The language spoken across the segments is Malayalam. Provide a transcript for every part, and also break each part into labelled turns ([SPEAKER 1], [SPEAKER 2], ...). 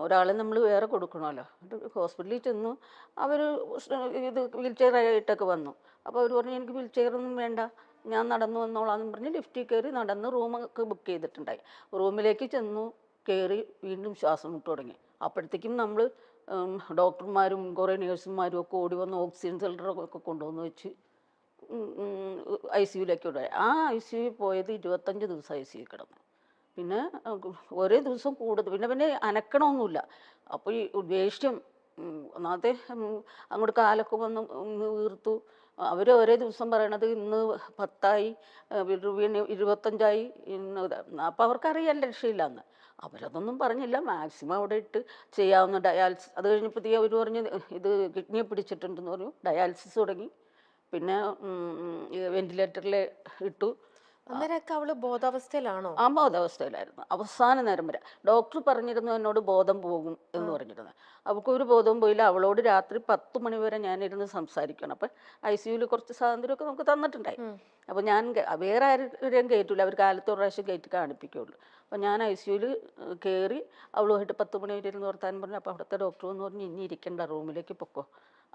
[SPEAKER 1] ഒരാളെ നമ്മൾ വേറെ കൊടുക്കണമല്ലോ. എന്നിട്ട് ഹോസ്പിറ്റലിൽ ചെന്നു. അവർ ഇത് വീൽ ചെയർ ആയിട്ടൊക്കെ വന്നു. അപ്പോൾ അവർ പറഞ്ഞു എനിക്ക് വീൽ ചെയറൊന്നും വേണ്ട, ഞാൻ നടന്നു വന്നോളാന്നും പറഞ്ഞ് ലിഫ്റ്റിൽ കയറി നടന്ന് റൂമൊക്കെ ബുക്ക് ചെയ്തിട്ടുണ്ടായി. റൂമിലേക്ക് ചെന്നു, കയറി വീണ്ടും ശ്വാസം മുട്ട് തുടങ്ങി. അപ്പോഴത്തേക്കും നമ്മൾ ഡോക്ടർമാരും കുറേ നേഴ്സുമാരും ഒക്കെ ഓടി വന്ന് ഓക്സിജൻ സിലിണ്ടറൊക്കെ കൊണ്ടുവന്ന് വെച്ച് ഐ സിയുലേക്ക് വിടുക. ആ ഐ സി യു പോയത് 25 ദിവസം ഐ സി യു കിടന്നു. പിന്നെ ഓരോ ദിവസം കൂടുതൽ പിന്നെ അനക്കണമൊന്നുമില്ല. അപ്പോൾ ഈ ദേഷ്യം ഒന്നാമത്തെ അങ്ങോട്ട് കാലൊക്കെ വന്ന് വീർത്തു. അവർ ഒരേ ദിവസം പറയണത് ഇന്ന് 10ആയി, പിന്നെ 25ആയി, ഇന്ന് അപ്പോൾ അവർക്കറിയാൻ രക്ഷയില്ലാന്ന്. അവരതൊന്നും പറഞ്ഞില്ല. മാക്സിമം അവിടെ ഇട്ട് ചെയ്യാവുന്ന ഡയാലിസിസ്. അത് കഴിഞ്ഞപ്പോഴത്തേക്ക് അവർ പറഞ്ഞ് ഇത് കിഡ്നിയെ പിടിച്ചിട്ടുണ്ടെന്ന് പറഞ്ഞു. ഡയാലിസിസ് തുടങ്ങി. പിന്നെ വെന്റിലേറ്ററിൽ ഇട്ടു.
[SPEAKER 2] അന്നേരമൊക്കെ അവള് ബോധാവസ്ഥയിലാണോ?
[SPEAKER 1] ആ ബോധാവസ്ഥയിലായിരുന്നു അവസാന നേരം വരെ. ഡോക്ടർ പറഞ്ഞിരുന്നു എന്നോട് ബോധം പോകും എന്ന് പറഞ്ഞിരുന്നു. അവൾക്കൊരു ബോധവും പോയില്ല. അവളോട് രാത്രി 10 മണി വരെ ഞാനിരുന്ന് സംസാരിക്കണം. അപ്പം ഐ സിയുവിൽ കുറച്ച് സ്വാതന്ത്ര്യമൊക്കെ നമുക്ക് തന്നിട്ടുണ്ടായി. അപ്പോൾ ഞാൻ വേറെ ആരെയും കയറ്റില്ല, അവർ കാലത്ത് ഒരു പ്രാവശ്യം കയറ്റി കാണിപ്പിക്കുകയുള്ളൂ. അപ്പോൾ ഞാൻ ഐ സിയുവിൽ കയറി അവളുമായിട്ട് 10 മണി വരെ ഇരുന്ന് വർത്താനം പറഞ്ഞു. അപ്പോൾ അവിടുത്തെ ഡോക്ടർ എന്ന് പറഞ്ഞ് ഇനി ഇരിക്കണ്ട, റൂമിലേക്ക് പൊക്കോ.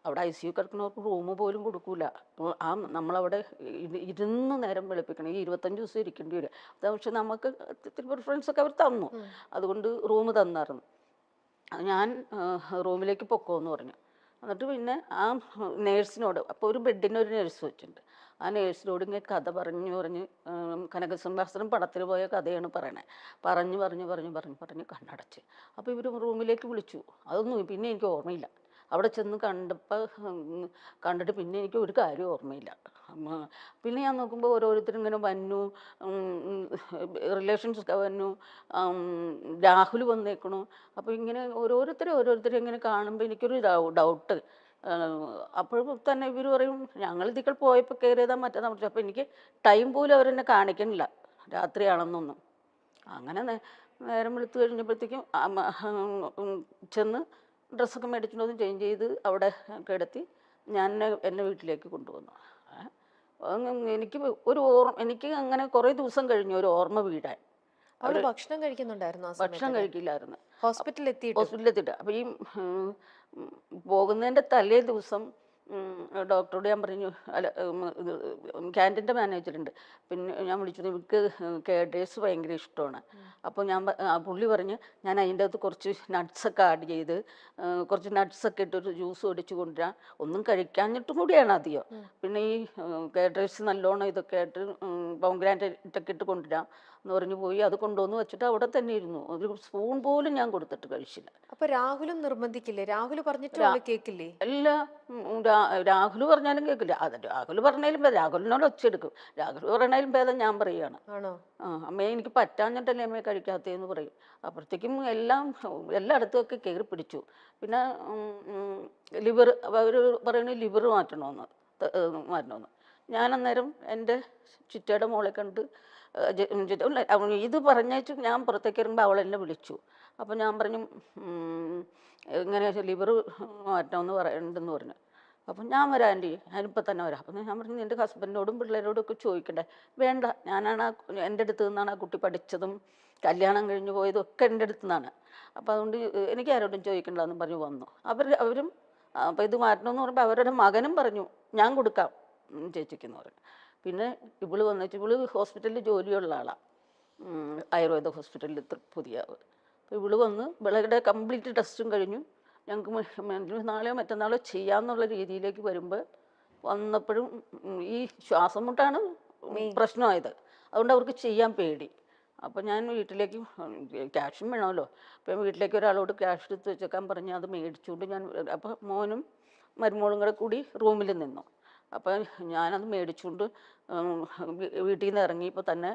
[SPEAKER 1] അവിടെ ഐ സി യു കിടക്കുന്നവർക്ക് റൂം പോലും കൊടുക്കൂല. നമ്മളവിടെ ഇരുന്ന് നേരം വെളുപ്പിക്കണം. ഈ 25 ദിവസം ഇരിക്കേണ്ടി വരും. അത് പക്ഷെ നമുക്ക് പ്രിഫറൻസൊക്കെ അവർ തന്നു. അതുകൊണ്ട് റൂം തന്നായിരുന്നു. ഞാൻ റൂമിലേക്ക് പൊക്കോന്ന് പറഞ്ഞു. എന്നിട്ട് പിന്നെ ആ നേഴ്സിനോട്, അപ്പോൾ ഒരു ബെഡിനൊരു നേഴ്സ് വെച്ചിട്ടുണ്ട്, ആ നേഴ്സിനോട് ഇങ്ങനെ കഥ പറഞ്ഞ് കനകസിംഹാസനം പടത്തിൽ പോയ കഥയാണ് പറയണേ. പറഞ്ഞ് കണ്ണടച്ച്. അപ്പോൾ ഇവർ റൂമിലേക്ക് വിളിച്ചു. അതൊന്നും പിന്നെ എനിക്ക് ഓർമ്മയില്ല. അവിടെ ചെന്ന് കണ്ടിട്ട് പിന്നെ എനിക്ക് ഒരു കാര്യം ഓർമ്മയില്ല. പിന്നെ ഞാൻ നോക്കുമ്പോൾ ഓരോരുത്തരും ഇങ്ങനെ വന്നു, റിലേഷൻസൊക്കെ വന്നു, രാഹുൽ വന്നേക്കണു. അപ്പോൾ ഇങ്ങനെ ഓരോരുത്തരും ഇങ്ങനെ കാണുമ്പോൾ എനിക്കൊരു ഡൗട്ട്. അപ്പോഴും തന്നെ ഇവർ പറയും ഞങ്ങൾ ഇതികൾ പോയപ്പോൾ കയറിയതാ മറ്റേതാ മറിച്ച്. അപ്പോൾ എനിക്ക് ടൈം പോലും അവരെന്നെ കാണിക്കണില്ല രാത്രിയാണെന്നൊന്നും. അങ്ങനെ നേരം വെളുത്ത് കഴിഞ്ഞപ്പോഴത്തേക്കും ചെന്ന് ഡ്രസ്സൊക്കെ മേടിച്ചിട്ടൊന്ന് ചേഞ്ച് ചെയ്ത് അവിടെ കിടത്തി ഞാൻ എന്നെ വീട്ടിലേക്ക് കൊണ്ടുവന്നു. എനിക്ക് എനിക്ക് അങ്ങനെ കുറേ ദിവസം കഴിഞ്ഞു ഒരു ഓർമ്മ വീടാൻ.
[SPEAKER 2] അവള് ഭക്ഷണം കഴിക്കുന്നുണ്ടായിരുന്നു?
[SPEAKER 1] ഭക്ഷണം കഴിക്കില്ലായിരുന്നു.
[SPEAKER 2] ഹോസ്പിറ്റലിൽ
[SPEAKER 1] എത്തിയിട്ട്. അപ്പോൾ ഈ പോകുന്നതിൻ്റെ തലേ ദിവസം ഡോക്ടറോട് ഞാൻ പറഞ്ഞു, അല്ല ഇത് ക്യാൻറ്റീൻ്റെ മാനേജറുണ്ട്, പിന്നെ ഞാൻ വിളിച്ചു, എനിക്ക് കേഡേഴ്സ് ഭയങ്കര ഇഷ്ടമാണ്. അപ്പോൾ പുള്ളി പറഞ്ഞ് ഞാൻ അതിൻ്റെ അകത്ത് കുറച്ച് നട്ട്സൊക്കെ ആഡ് ചെയ്ത് കുറച്ച് നട്ട്സൊക്കെ ഇട്ടൊരു ജ്യൂസ് ഒടിച്ച് കൊണ്ടുവരാം. ഒന്നും കഴിക്കാഞ്ഞിട്ടും കൂടിയാണ് അധികം. പിന്നെ ഈ കേഡേഴ്സ് നല്ലോണം ഇതൊക്കെ ആയിട്ട് പോംഗ്രാനൈറ്റൊക്കെ ഇട്ട് കൊണ്ടുവരാം എന്ന് പറഞ്ഞു പോയി. അത് കൊണ്ടുവന്ന് വെച്ചിട്ട് അവിടെ തന്നെ ഇരുന്നു. ഒരു സ്പൂൺ പോലും ഞാൻ കൊടുത്തിട്ട് കഴിച്ചില്ല.
[SPEAKER 2] അപ്പൊ രാഹുലും നിർബന്ധിക്കില്ലേ? രാഹുൽ പറഞ്ഞിട്ട് കേൾക്കില്ലേ?
[SPEAKER 1] അല്ല, രാഹുൽ പറഞ്ഞാലും കേൾക്കില്ല. രാഹുൽ പറഞ്ഞാലും ഭേദം രാഹുലിനോട് ഒച്ചെടുക്കും. രാഹുൽ പറഞ്ഞാലും ഭേദം ഞാൻ പറയുകയാണ്, അമ്മയെ എനിക്ക് പറ്റാഞ്ഞിട്ടല്ലേ അമ്മയെ കഴിക്കാത്തതെന്ന് പറയും. അപ്പോഴത്തേക്കും എല്ലായിടത്തും ഒക്കെ കയറി പിടിച്ചു. പിന്നെ ലിവർ, അവർ പറയുന്നത് ലിവർ മാറ്റണമെന്ന്. ഞാൻ അന്നേരം എൻ്റെ ചിറ്റയുടെ മോളെ കണ്ട് ഇത് പറഞ്ഞിട്ട് ഞാൻ പുറത്തേക്ക് ഇറങ്ങുമ്പോൾ അവൾ എന്നെ വിളിച്ചു. അപ്പോൾ ഞാൻ പറഞ്ഞു ഇങ്ങനെ ലിവർ മാറ്റണമെന്ന് പറയണ്ടെന്ന് പറഞ്ഞു. അപ്പം ഞാൻ വരാം ആൻറ്റി, ഞാനിപ്പോൾ തന്നെ വരാം. അപ്പം ഞാൻ പറഞ്ഞു നിൻ്റെ ഹസ്ബൻഡിനോടും പിള്ളേരോടും ഒക്കെ ചോദിക്കണ്ടേ? വേണ്ട, ഞാനാണ് എൻ്റെ അടുത്ത് നിന്നാണ് ആ കുട്ടി പഠിച്ചതും കല്യാണം കഴിഞ്ഞ് പോയതും ഒക്കെ എൻ്റെ അടുത്ത് നിന്നാണ്. അപ്പോൾ അതുകൊണ്ട് എനിക്ക് ആരോടും ചോദിക്കണ്ടെന്ന് പറഞ്ഞു വന്നു. അവരും അപ്പോൾ ഇത് മാറ്റണമെന്ന് പറയുമ്പോൾ അവരുടെ മകനും പറഞ്ഞു ഞാൻ കൊടുക്കാം ചേച്ചിക്കെന്ന് പറഞ്ഞു. പിന്നെ ഇവള് വന്നിട്ട് ഇവള് ഹോസ്പിറ്റലിൽ ജോലിയുള്ള ആളാണ്, ആയുർവേദ ഹോസ്പിറ്റലിൽ പുതിയാവ്. അപ്പോൾ ഇവള് വന്ന് ഇവളുടെ കംപ്ലീറ്റ് ടെസ്റ്റും കഴിഞ്ഞു. ഞങ്ങൾക്ക് നാളെയോ മറ്റന്നാളോ ചെയ്യാമെന്നുള്ള രീതിയിലേക്ക് വരുമ്പോൾ വന്നപ്പോഴും ഈ ശ്വാസം മുട്ടാണ് പ്രശ്നമായത്. അതുകൊണ്ട് അവർക്ക് ചെയ്യാൻ പേടി. അപ്പോൾ ഞാൻ വീട്ടിലേക്ക് ക്യാഷും വേണമല്ലോ. അപ്പം വീട്ടിലേക്ക് ഒരാളോട് ക്യാഷ് എടുത്ത് വെച്ചേക്കാൻ പറഞ്ഞ് അത് മേടിച്ചുകൊണ്ട് ഞാൻ, അപ്പോൾ മോനും മരുമോളും കൂടി റൂമിൽ നിന്നു. അപ്പോൾ ഞാനത് മേടിച്ചുകൊണ്ട് വീട്ടിൽ നിന്ന് ഇറങ്ങിയപ്പോൾ തന്നെ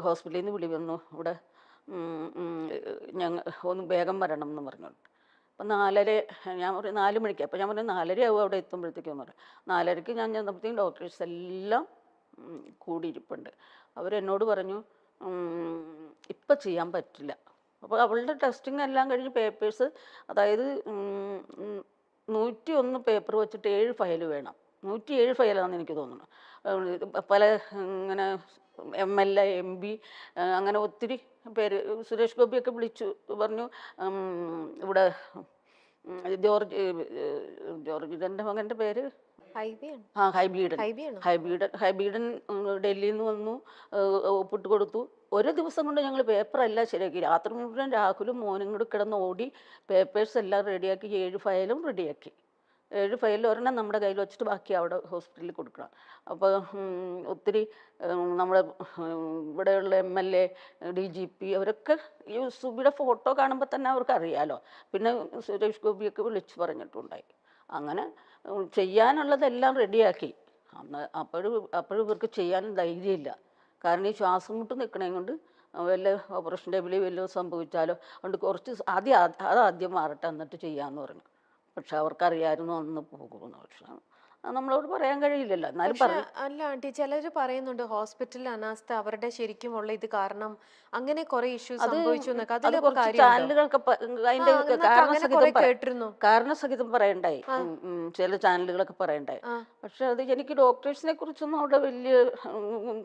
[SPEAKER 1] ഹോസ്പിറ്റലിൽ നിന്ന് വിളി വന്നു, ഇവിടെ ഒന്ന് വേഗം വരണം എന്ന് പറഞ്ഞുകൊണ്ട്. അപ്പം 4:30, ഞാൻ പറയും 4 മണിക്ക്. അപ്പോൾ ഞാൻ പറഞ്ഞു 4:30 ആവും അവിടെ എത്തുമ്പോഴത്തേക്കെന്ന് പറയും. 4:30 ഞാൻ ചെന്നപ്പോഴത്തേക്കും ഡോക്ടേഴ്സ് എല്ലാം കൂടിയിരിപ്പുണ്ട്. അവരെന്നോട് പറഞ്ഞു ഇപ്പം ചെയ്യാൻ പറ്റില്ല. അപ്പോൾ അവളുടെ ടെസ്റ്റിംഗ് എല്ലാം കഴിഞ്ഞ് പേപ്പേഴ്സ്, അതായത് 101 പേപ്പർ വെച്ചിട്ട് 7 ഫയൽ വേണം. 107 ഫയലാണെന്ന് എനിക്ക് തോന്നുന്നു. പല ഇങ്ങനെ MLA, MP അങ്ങനെ ഒത്തിരി പേര്. സുരേഷ് ഗോപിയൊക്കെ വിളിച്ചു പറഞ്ഞു, ഇവിടെ ജോർജിൻ്റെ മകൻ്റെ പേര്
[SPEAKER 2] ഹൈബിയാണ്.
[SPEAKER 1] ഹൈബീഡൻ.
[SPEAKER 2] ഹൈബിയാണോ?
[SPEAKER 1] ഹൈബീഡൻ ഡൽഹിയിൽ നിന്ന് വന്നു, ഒപ്പിട്ട് കൊടുത്തു. ഒരു ദിവസം കൊണ്ട് ഞങ്ങൾ പേപ്പറെല്ലാം ശരിയാക്കി. രാത്രി മുഴുവൻ രാഹുലും മോനും കൂടി കിടന്ന് ഓടി പേപ്പേഴ്സ് എല്ലാം റെഡിയാക്കി. 7 ഫയലും റെഡിയാക്കി. 7 ഫയലിൽ ഒരെണ്ണം നമ്മുടെ കയ്യിൽ വെച്ചിട്ട് ബാക്കി അവിടെ ഹോസ്പിറ്റലിൽ കൊടുക്കണം. അപ്പോൾ ഒത്തിരി നമ്മുടെ ഇവിടെയുള്ള MLA, DGP അവരൊക്കെ ഈ സുബിയുടെ ഫോട്ടോ കാണുമ്പോൾ തന്നെ അവർക്ക് അറിയാലോ. പിന്നെ സുരേഷ് ഗോപിയൊക്കെ വിളിച്ച് പറഞ്ഞിട്ടുണ്ടായി. അങ്ങനെ ചെയ്യാനുള്ളതെല്ലാം റെഡിയാക്കി. അപ്പോഴും ഇവർക്ക് ചെയ്യാൻ ധൈര്യമില്ല. കാരണം ഈ ശ്വാസം മുട്ട് നിൽക്കണേ കൊണ്ട് വല്ല ഓപ്പറേഷൻ ടേബിളിൽ വല്ലതും സംഭവിച്ചാലോ. അതുകൊണ്ട് കുറച്ച് ആദ്യം മാറട്ടെ എന്നിട്ട് ചെയ്യാമെന്ന് പറഞ്ഞു. പക്ഷെ അവർക്കറിയായിരുന്നു അന്ന് പോകുമെന്ന്. പക്ഷെ നമ്മളോട് പറയാൻ കഴിയില്ലല്ലോ. എന്നാലും പറഞ്ഞു.
[SPEAKER 2] അല്ല ആന്റി, ചിലര് പറയുന്നുണ്ട് ഹോസ്പിറ്റലിൽ അനാസ്ഥ അവരുടെ ശരിക്കുമുള്ള ഇത് കാരണം അങ്ങനെ കുറെ ഇഷ്യൂസ് സംഭവിച്ചു എന്നൊക്കെ.
[SPEAKER 1] അത്
[SPEAKER 2] അതിലൊക്കെ
[SPEAKER 1] കുറച്ച്
[SPEAKER 2] കാര്യമുണ്ടോ?
[SPEAKER 1] ചാനലുകൾക്ക് അതിന്റെ
[SPEAKER 2] അങ്ങനെ കുറെ കേട്ടിരുന്നു.
[SPEAKER 1] കാരണസഹിതം പറയണ്ടായി. ചില ചാനലുകളൊക്കെ പറയണ്ടായി. പക്ഷെ അത് എനിക്ക് ഡോക്ടേഴ്സിനെ കുറിച്ചൊന്നും അവിടെ വലിയ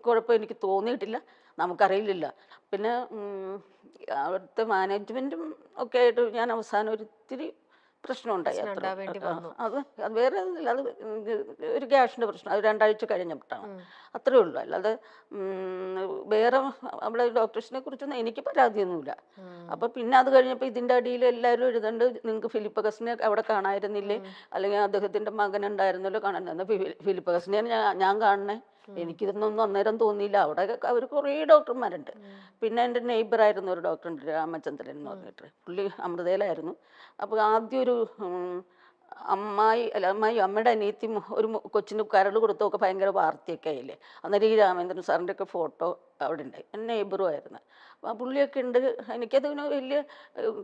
[SPEAKER 1] കുഴപ്പം എനിക്ക് തോന്നിയിട്ടില്ല. നമുക്കറിയില്ല. പിന്നെ അവിടുത്തെ മാനേജ്മെന്റും ഒക്കെ ആയിട്ട് ഞാൻ അവസാനം ഒരിത്തിരി പ്രശ്നമുണ്ടായി. അത് വേറെ ഒന്നുമില്ല. അത് ഒരു ഗ്യാസിൻ്റെ പ്രശ്നം. അത് 2 ആഴ്ച കഴിഞ്ഞിട്ടാണ്. അത്രേ ഉള്ളൂ. അല്ലാതെ വേറെ അവിടെ ഡോക്ടേഴ്സിനെ കുറിച്ചൊന്നും എനിക്ക് പരാതിയൊന്നുമില്ല. അപ്പം പിന്നെ അത് കഴിഞ്ഞപ്പോൾ ഇതിൻ്റെ അടിയിൽ എല്ലാവരും എഴുതണ്ട്, നിങ്ങൾക്ക് ഫിലിപ്പ് അഗസ്റ്റിനെ അവിടെ കാണായിരുന്നില്ലേ, അല്ലെങ്കിൽ അദ്ദേഹത്തിൻ്റെ മകനുണ്ടായിരുന്നല്ലോ കാണാൻ. എന്നാൽ ഫിലിപ്പ് അഗസ്റ്റിനെയാണ് ഞാൻ കാണണേ. എനിക്കിതൊന്നും അന്നേരം തോന്നിയില്ല. അവിടെ അവർ കുറേ ഡോക്ടർമാരുണ്ട്. പിന്നെ എൻ്റെ നെയ്ബറായിരുന്ന ഒരു ഡോക്ടറുണ്ട്, രാമചന്ദ്രൻ എന്ന് പറഞ്ഞിട്ട്. പുള്ളി അമൃതയിലായിരുന്നു. അപ്പോൾ ആദ്യം ഒരു അമ്മയുടെ അനിയത്തി ഒരു കൊച്ചിന് കരൾ കൊടുത്തൊക്കെ ഭയങ്കര വാർത്തയൊക്കെ ആയില്ലേ. അന്നേരം ഈ രാമേന്ദ്രൻ സാറിൻ്റെ ഒക്കെ ഫോട്ടോ അവിടെ ഉണ്ട്. എൻ്റെ നെയ്ബറും ആയിരുന്നു. അപ്പോൾ ആ പുള്ളിയൊക്കെ ഉണ്ട്. എനിക്കതിന് വലിയ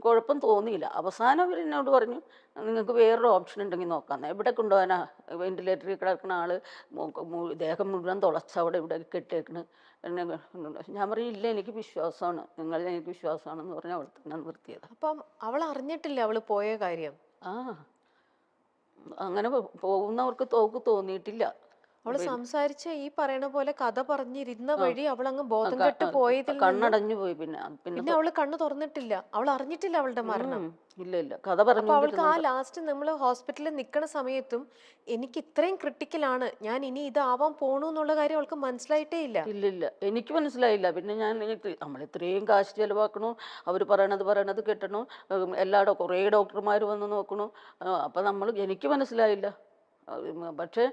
[SPEAKER 1] കുഴപ്പം തോന്നിയില്ല. അവസാനം അവർ എന്നോട് പറഞ്ഞു, നിങ്ങൾക്ക് വേറൊരു ഓപ്ഷൻ ഉണ്ടെങ്കിൽ നോക്കാമെന്ന്. എവിടെ കൊണ്ടുപോകാനാ? വെന്റിലേറ്ററിൽ കിടക്കുന്ന ആൾ ദേഹം മുഴുവൻ തുളച്ച് അവിടെ ഇവിടെ കെട്ടിയേക്കണ്. എന്നെ ഞാൻ പറയും, ഇല്ല എനിക്ക് വിശ്വാസമാണ്, നിങ്ങളിൽ എനിക്ക് വിശ്വാസമാണെന്ന് പറഞ്ഞ് അവൾ തന്നെ നിർത്തിയത്.
[SPEAKER 2] അപ്പം അവൾ അറിഞ്ഞിട്ടില്ല അവള് പോയ കാര്യം?
[SPEAKER 1] അങ്ങനെ പോകുന്നവർക്ക് തോന്നിയിട്ടില്ല.
[SPEAKER 2] അവള് സംസാരിച്ച ഈ പറയണ പോലെ കഥ പറഞ്ഞിരുന്ന വഴി അവൾ അങ്ങ് ബോധം കെട്ട് പോയതിൽ
[SPEAKER 1] കണ്ണടഞ്ഞു പോയി.
[SPEAKER 2] പിന്നെ അവള് കണ്ണു തുറന്നിട്ടില്ല. അവൾ അറിഞ്ഞിട്ടില്ല അവളുടെ മരണം.
[SPEAKER 1] ഇല്ല കഥ പറഞ്ഞു.
[SPEAKER 2] അപ്പൊ അവൾക്ക് ആ ലാസ്റ്റ് നമ്മൾ ഹോസ്പിറ്റലിൽ നിൽക്കുന്ന സമയത്തും എനിക്ക് ഇത്രയും ക്രിട്ടിക്കലാണ്, ഞാൻ ഇനി ഇതാവാൻ പോണു എന്നുള്ള കാര്യം അവൾക്ക് മനസ്സിലായിട്ടേ ഇല്ല.
[SPEAKER 1] ഇല്ല എനിക്ക് മനസ്സിലായില്ല. പിന്നെ നമ്മൾ ഇത്രയും കാശ് ചെലവാക്കണു, അവർ പറയണത് കേട്ടണു, കുറേ ഡോക്ടർമാർ വന്ന് നോക്കണു. അപ്പം എനിക്ക് മനസ്സിലായില്ല. പക്ഷേ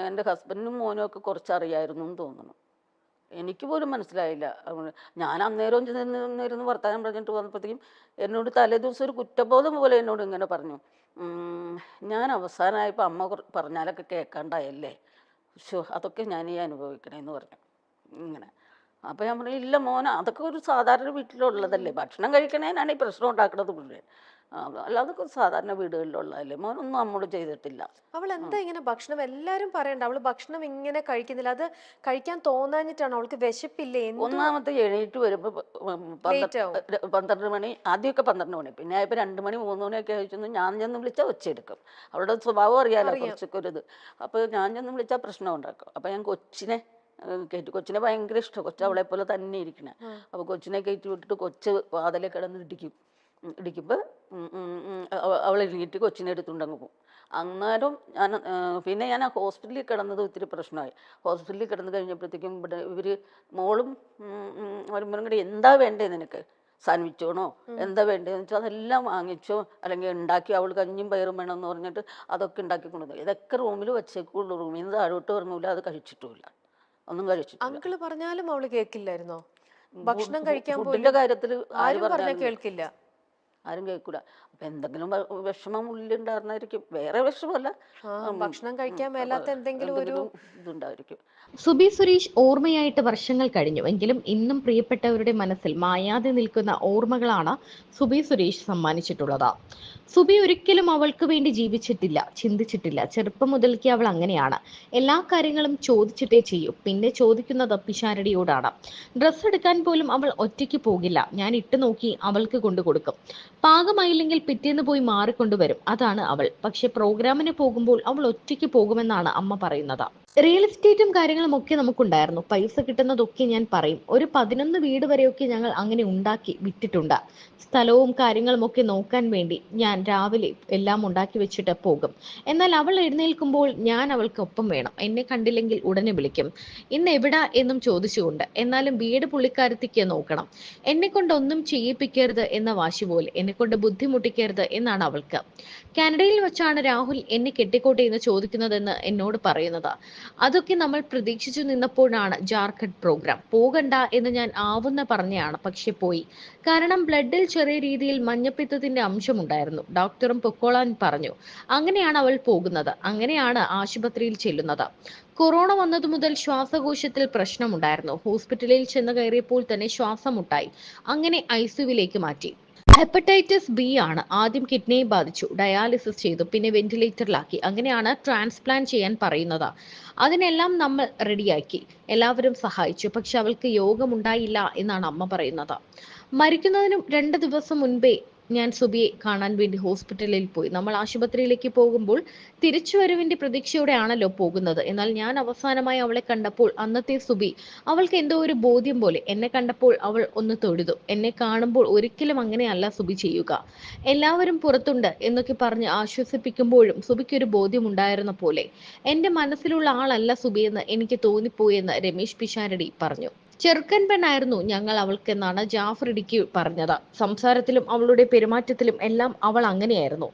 [SPEAKER 1] എൻ്റെ ഹസ്ബൻഡിനും മോനും ഒക്കെ കുറച്ചറിയായിരുന്നു എന്ന് തോന്നുന്നു. എനിക്ക് പോലും മനസ്സിലായില്ല. ഞാൻ അന്നേരം ചെന്നിരുന്ന് വർത്തമാനം പറഞ്ഞിട്ട് വന്നപ്പോഴത്തേക്കും എന്നോട് തലേദിവസം ഒരു കുറ്റബോധം പോലെ എന്നോട് ഇങ്ങനെ പറഞ്ഞു, ഞാൻ അവസാനമായപ്പോൾ അമ്മ പറഞ്ഞാലൊക്കെ കേൾക്കാണ്ടായല്ലേ, അതൊക്കെ ഞാൻ ഈ അനുഭവിക്കണേന്ന് പറഞ്ഞു ഇങ്ങനെ. അപ്പോൾ ഞാൻ പറഞ്ഞു, ഇല്ല മോനെ, അതൊക്കെ ഒരു സാധാരണ വീട്ടിലുള്ളതല്ലേ, ഭക്ഷണം കഴിക്കണേനാണ് ഈ പ്രശ്നം ഉണ്ടാക്കുന്നത് മുഴുവൻ. അല്ലാതെ സാധാരണ വീടുകളിലുള്ളതല്ലേ, മോനൊന്നും നമ്മോട് ചെയ്തിട്ടില്ല.
[SPEAKER 2] അവൾ എന്താ ഇങ്ങനെ ഭക്ഷണം, എല്ലാരും പറയണ്ട അവള് ഭക്ഷണം ഇങ്ങനെ കഴിക്കുന്നില്ല, അത് കഴിക്കാൻ തോന്നാഞ്ഞിട്ടാണ്, അവൾക്ക് വിശപ്പില്ലേ?
[SPEAKER 1] ഒന്നാമത്തെ എണീറ്റ് വരുമ്പോൾ 12 മണി, ആദ്യമൊക്കെ 12 മണി, പിന്നെ ആയപ്പോൾ 2 മണി 3 മണിയൊക്കെ കഴിച്ചു. ഞാൻ ചെന്ന് വിളിച്ചാൽ ഒച്ചയെടുക്കും. അവളുടെ സ്വഭാവം അറിയാലോ, കുറച്ചൊക്കെ ഒരു ഇത്. അപ്പോൾ ഞാൻ ചെന്ന് വിളിച്ചാൽ പ്രശ്നം ഉണ്ടാക്കും. അപ്പോൾ ഞാൻ കൊച്ചിനെ ഭയങ്കര ഇഷ്ടം. കൊച്ചു അവളെ പോലെ തന്നെ ഇരിക്കണേ. അപ്പോൾ കൊച്ചിനെ കയറ്റി വിട്ടിട്ട് കൊച്ച് വാതിലെ കിടന്ന് ഇടിക്കുമ്പോൾ അവൾ എഴുന്നേറ്റ് കൊച്ചിനെ എടുത്തുകൊണ്ടങ്ങ് പോകും. അന്നേരം പിന്നെ ഞാൻ ആ ഹോസ്പിറ്റലിൽ കിടന്നത് ഒത്തിരി പ്രശ്നമായി. ഹോസ്പിറ്റലിൽ കിടന്ന് കഴിഞ്ഞപ്പോഴത്തേക്കും ഇവിടെ മോളും വരുമ്പോഴും കൂടി എന്താ വേണ്ടേ നിനക്ക്, സാൻഡ്വിച്ചോണോ എന്താ വേണ്ടതെന്ന് വെച്ചാൽ അതെല്ലാം വാങ്ങിച്ചോ, അല്ലെങ്കിൽ ഉണ്ടാക്കി, അവൾ കഞ്ഞിയും പയറും വേണമെന്ന് പറഞ്ഞിട്ട് അതൊക്കെ ഉണ്ടാക്കി കൊണ്ടുവന്നു. ഇതൊക്കെ റൂമിൽ വെച്ചേക്കുള്ളൂ, റൂമിൽ നിന്ന് താഴോട്ട് പറഞ്ഞില്ല, അത് കഴിച്ചിട്ടുമില്ല, ഒന്നും കഴിച്ചിട്ടില്ല.
[SPEAKER 2] അങ്കിള് പറഞ്ഞാലും അവള് കേൾക്കില്ലായിരുന്നോ? ഭക്ഷണം കഴിക്കാൻ
[SPEAKER 1] ഫുഡിന്റെ കാര്യത്തിൽ
[SPEAKER 2] കേൾക്കില്ല,
[SPEAKER 1] ആരും കേൾക്കൂല. അപ്പൊ എന്തെങ്കിലും വിഷമം ഉള്ളിലുണ്ടായിരുന്നായിരിക്കും, വേറെ വിഷമല്ല,
[SPEAKER 2] ഭക്ഷണം കഴിക്കാൻ മേലാത്ത എന്തെങ്കിലും ഒരു
[SPEAKER 1] ഇതുണ്ടായിരിക്കും.
[SPEAKER 3] സുബി സുരേഷ് ഓർമ്മയായിട്ട് വർഷങ്ങൾ കഴിഞ്ഞു എങ്കിലും ഇന്നും പ്രിയപ്പെട്ടവരുടെ മനസ്സിൽ മായാതെ നിൽക്കുന്ന ഓർമ്മകളാണ് സുബി സുരേഷ് സമ്മാനിച്ചിട്ടുള്ളത്. സുബി ഒരിക്കലും അവൾക്ക് വേണ്ടി ജീവിച്ചിട്ടില്ല, ചിന്തിച്ചിട്ടില്ല. ചെറുപ്പം മുതൽക്കേ അവൾ അങ്ങനെയാണ്. എല്ലാ കാര്യങ്ങളും ചോദിച്ചിട്ടേ ചെയ്യൂ. പിന്നെ ചോദിക്കുന്നത് പിഷാരടിയോടാണ്. ഡ്രസ്സ് എടുക്കാൻ പോലും അവൾ ഒറ്റയ്ക്ക് പോകില്ല. ഞാൻ ഇട്ടു നോക്കി അവൾക്ക് കൊണ്ടു കൊടുക്കും. പാകമായില്ലെങ്കിൽ പിറ്റേന്ന് പോയി മാറിക്കൊണ്ടുവരും. അതാണ് അവൾ. പക്ഷെ പ്രോഗ്രാമിന് പോകുമ്പോൾ അവൾ ഒറ്റയ്ക്ക് പോകുമെന്നാണ് അമ്മ പറയുന്നത്. റിയൽ എസ്റ്റേറ്റും കാര്യങ്ങളും ഒക്കെ നമുക്കുണ്ടായിരുന്നു. പൈസ കിട്ടുന്നതൊക്കെ ഞാൻ പറയും. ഒരു 11 വീട് വരെയൊക്കെ ഞങ്ങൾ അങ്ങനെ ഉണ്ടാക്കി വിറ്റിട്ടുണ്ട്. സ്ഥലവും കാര്യങ്ങളും ഒക്കെ നോക്കാൻ വേണ്ടി ഞാൻ രാവിലെ എല്ലാം ഉണ്ടാക്കി വെച്ചിട്ട് പോകും. എന്നാൽ അവൾ എഴുന്നേൽക്കുമ്പോൾ ഞാൻ അവൾക്ക് ഒപ്പം വേണം. എന്നെ കണ്ടില്ലെങ്കിൽ ഉടനെ വിളിക്കും, ഇന്ന് എവിടാ എന്നും ചോദിച്ചുകൊണ്ട്. എന്നാലും വീട് പുള്ളിക്കാരത്തിക്ക് നോക്കണം. എന്നെ കൊണ്ട് ഒന്നും ചെയ്യിപ്പിക്കരുത് എന്ന വാശി പോലെ. എന്നെ കൊണ്ട് ബുദ്ധിമുട്ടിക്കരുത് എന്നാണ് അവൾക്ക്. കാനഡയിൽ വെച്ചാണ് രാഹുൽ എന്നെ കെട്ടിക്കോട്ടെ എന്ന് ചോദിക്കുന്നതെന്ന് എന്നോട് പറയുന്നത്. അതൊക്കെ നമ്മൾ പ്രതീക്ഷിച്ചു നിന്നപ്പോഴാണ് ജാർഖണ്ഡ് പ്രോഗ്രാം. പോകണ്ട എന്ന് ഞാൻ ആവുന്ന പറഞ്ഞയാണ്, പക്ഷെ പോയി. കാരണം ബ്ലഡിൽ ചെറിയ രീതിയിൽ മഞ്ഞപ്പിത്തത്തിന്റെ അംശമുണ്ടായിരുന്നു. ഡോക്ടറും പൊക്കോളാൻ പറഞ്ഞു. അങ്ങനെയാണ് അവൾ പോകുന്നത്. അങ്ങനെയാണ് ആശുപത്രിയിൽ ചെല്ലുന്നത്. കൊറോണ വന്നതു മുതൽ ശ്വാസകോശത്തിൽ പ്രശ്നമുണ്ടായിരുന്നു. ഹോസ്പിറ്റലിൽ ചെന്ന് കയറിയപ്പോൾ തന്നെ ശ്വാസം മുട്ടായി. അങ്ങനെ ഐസിയുവിലേക്ക് മാറ്റി. ഹെപ്പറ്റൈറ്റിസ് ബി ആണ്. ആദ്യം കിഡ്നിയെ ബാധിച്ചു, ഡയാലിസിസ് ചെയ്തു, പിന്നെ വെന്റിലേറ്ററിലാക്കി. അങ്ങനെയാണ് ട്രാൻസ്പ്ലാന്റ് ചെയ്യാൻ പറയുന്നത്. അതിനെല്ലാം നമ്മൾ റെഡിയാക്കി, എല്ലാവരും സഹായിച്ചു. പക്ഷെ അവൾക്ക് യോഗമുണ്ടായില്ല എന്നാണ് അമ്മ പറയുന്നത്. മരിക്കുന്നതിനും 2 ദിവസം മുൻപേ ഞാൻ സുബിയെ കാണാൻ വേണ്ടി ഹോസ്പിറ്റലിൽ പോയി. നമ്മൾ ആശുപത്രിയിലേക്ക് പോകുമ്പോൾ തിരിച്ചുവരവിന്റെ പ്രതീക്ഷയോടെയാണല്ലോ പോകുന്നത്. എന്നാൽ ഞാൻ അവസാനമായി അവളെ കണ്ടപ്പോൾ അന്നത്തെ സുബി, അവൾക്ക് എന്തോ ഒരു ബോധ്യം പോലെ. എന്നെ കണ്ടപ്പോൾ അവൾ ഒന്ന് തൊഴുതു. എന്നെ കാണുമ്പോൾ ഒരിക്കലും അങ്ങനെയല്ല സുബി ചെയ്യുക, എല്ലാവരും പുറത്തുണ്ട് എന്നൊക്കെ പറഞ്ഞ് ആശ്വസിപ്പിക്കുമ്പോഴും സുബിക്കൊരു ബോധ്യം ഉണ്ടായിരുന്ന പോലെ. എന്റെ മനസ്സിലുള്ള ആളല്ല സുബിയെന്ന് എനിക്ക് തോന്നിപ്പോയെന്ന് രമേശ് പിഷാരടി പറഞ്ഞു. ചെറുക്കൻ പെണ്ണായിരുന്നു ഞങ്ങൾ അവൾക്കെന്നാണ് ജാഫർ ഇടുക്കി പറഞ്ഞത്. സംസാരത്തിലും അവളുടെ പെരുമാറ്റത്തിലും എല്ലാം അവൾ അങ്ങനെയായിരുന്നു.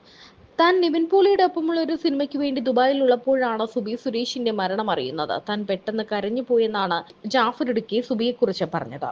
[SPEAKER 3] താൻ നിവിൻ പോളിയുടെ ഒപ്പമുള്ള ഒരു സിനിമയ്ക്ക് വേണ്ടി ദുബായിൽ ഉള്ളപ്പോഴാണ് സുബി സുരേഷിന്റെ മരണം അറിയുന്നത്. താൻ പെട്ടെന്ന് കരഞ്ഞു പോയെന്നാണ് ജാഫർ ഇടുക്കി സുബിയെ കുറിച്ച് പറഞ്ഞത്.